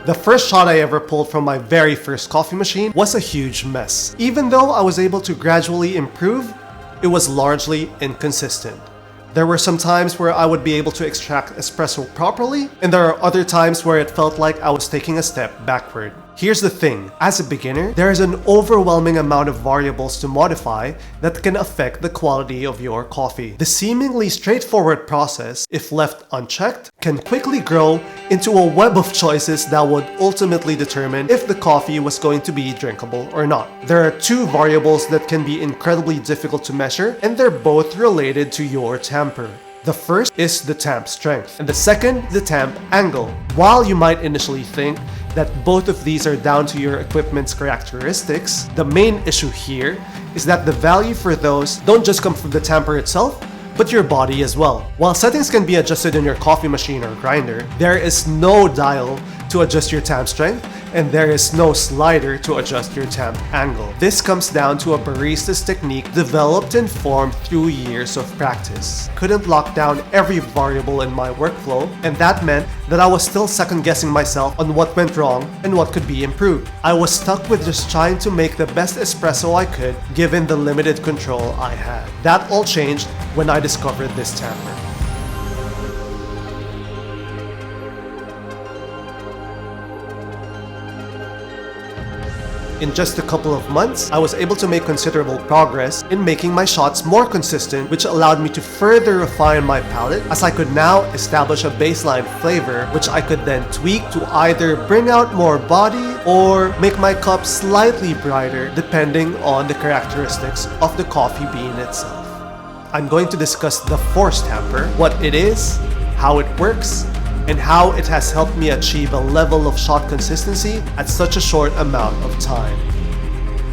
The first shot I ever pulled from my very first coffee machine was a huge mess. Even though I was able to gradually improve, it was largely inconsistent. There were some times where I would be able to extract espresso properly, and there are other times where it felt like I was taking a step backward. Here's the thing, as a beginner, there is an overwhelming amount of variables to modify that can affect the quality of your coffee. The seemingly straightforward process, if left unchecked, can quickly grow into a web of choices that would ultimately determine if the coffee was going to be drinkable or not. There are two variables that can be incredibly difficult to measure, and they're both related to your tamper. The first is the tamp strength, and the second, the tamp angle. While you might initially think that both of these are down to your equipment's characteristics, the main issue here is that the value for those don't just come from the tamper itself, but your body as well. While settings can be adjusted in your coffee machine or grinder, there is no dial to adjust your tamp strength, and there is no slider to adjust your tamp angle. This comes down to a barista's technique developed and formed through years of practice. Couldn't lock down every variable in my workflow, and that meant that I was still second-guessing myself on what went wrong and what could be improved. I was stuck with just trying to make the best espresso I could given the limited control I had. That all changed when I discovered this tamper. In just a couple of months, I was able to make considerable progress in making my shots more consistent, which allowed me to further refine my palate, as I could now establish a baseline flavor which I could then tweak to either bring out more body or make my cup slightly brighter depending on the characteristics of the coffee bean itself. I'm going to discuss the Force Tamper, what it is, how it works, and how it has helped me achieve a level of shot consistency at such a short amount of time.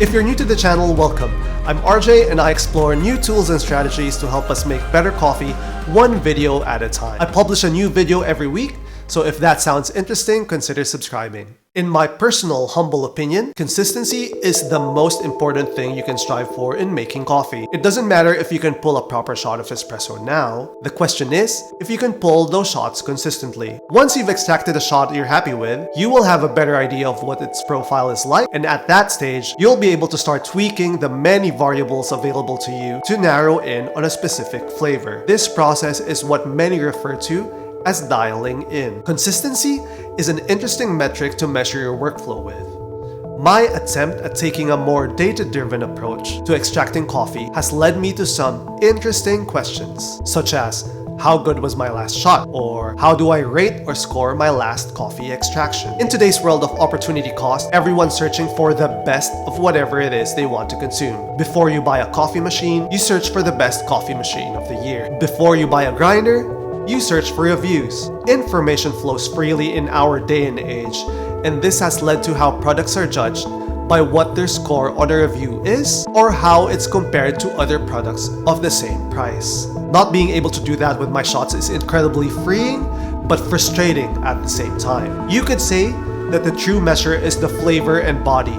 If you're new to the channel, welcome. I'm RJ and I explore new tools and strategies to help us make better coffee one video at a time. I publish a new video every week, so if that sounds interesting, consider subscribing. In my personal humble opinion, consistency is the most important thing you can strive for in making coffee. It doesn't matter if you can pull a proper shot of espresso now. The question is if you can pull those shots consistently. Once you've extracted a shot you're happy with, you will have a better idea of what its profile is like, and at that stage, you'll be able to start tweaking the many variables available to you to narrow in on a specific flavor. This process is what many refer to as dialing in. Consistency is an interesting metric to measure your workflow with. My attempt at taking a more data-driven approach to extracting coffee has led me to some interesting questions, such as how good was my last shot, or how do I rate or score my last coffee extraction? In today's world of opportunity cost, everyone's searching for the best of whatever it is they want to consume. Before you buy a coffee machine, you search for the best coffee machine of the year. Before you buy a grinder, you search for reviews. Information flows freely in our day and age, and this has led to how products are judged by what their score on a review is or how it's compared to other products of the same price. Not being able to do that with my shots is incredibly freeing, but frustrating at the same time. You could say that the true measure is the flavor and body.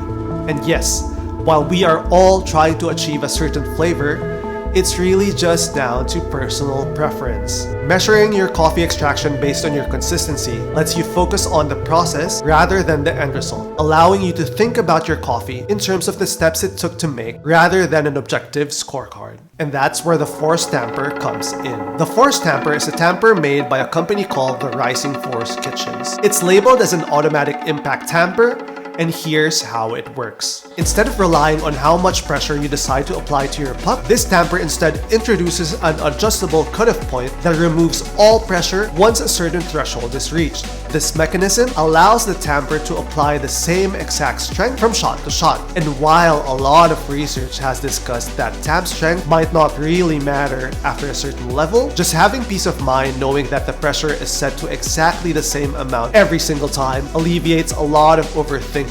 And yes, while we are all trying to achieve a certain flavor, it's really just down to personal preference. Measuring your coffee extraction based on your consistency lets you focus on the process rather than the end result, allowing you to think about your coffee in terms of the steps it took to make rather than an objective scorecard. And that's where the Force Tamper comes in. The Force Tamper is a tamper made by a company called the Rising Force Kitchens. It's labeled as an automatic impact tamper, and here's how it works. Instead of relying on how much pressure you decide to apply to your puck, this tamper instead introduces an adjustable cutoff point that removes all pressure once a certain threshold is reached. This mechanism allows the tamper to apply the same exact strength from shot to shot. And while a lot of research has discussed that tamp strength might not really matter after a certain level, just having peace of mind knowing that the pressure is set to exactly the same amount every single time alleviates a lot of overthinking,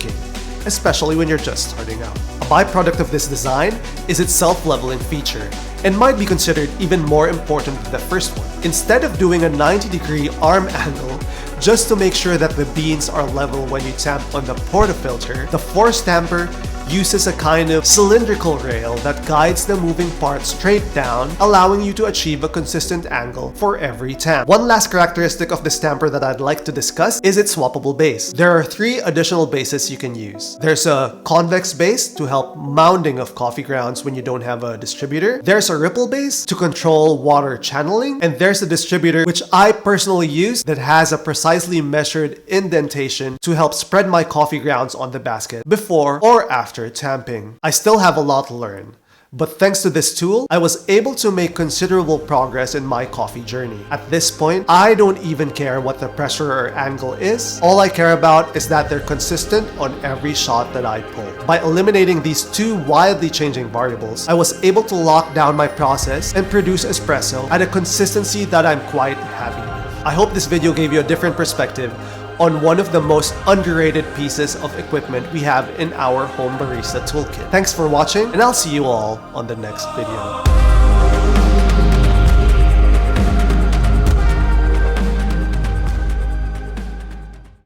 especially when you're just starting out. A byproduct of this design is its self-leveling feature, and might be considered even more important than the first one. Instead of doing a 90-degree arm angle just to make sure that the beans are level when you tamp on the portafilter, the Force Tamper uses a kind of cylindrical rail that guides the moving part straight down, allowing you to achieve a consistent angle for every tamp. One last characteristic of this tamper that I'd like to discuss is its swappable base. There are 3 additional bases you can use. There's a convex base to help mounding of coffee grounds when you don't have a distributor. There's a ripple base to control water channeling, and there's a distributor which I personally use that has a precisely measured indentation to help spread my coffee grounds on the basket before or after tamping. I still have a lot to learn, but thanks to this tool, I was able to make considerable progress in my coffee journey. At this point, I don't even care what the pressure or angle is. All I care about is that they're consistent on every shot that I pull. By eliminating these 2 wildly changing variables, I was able to lock down my process and produce espresso at a consistency that I'm quite happy with. I hope this video gave you a different perspective on one of the most underrated pieces of equipment we have in our home barista toolkit. Thanks for watching, and I'll see you all on the next video.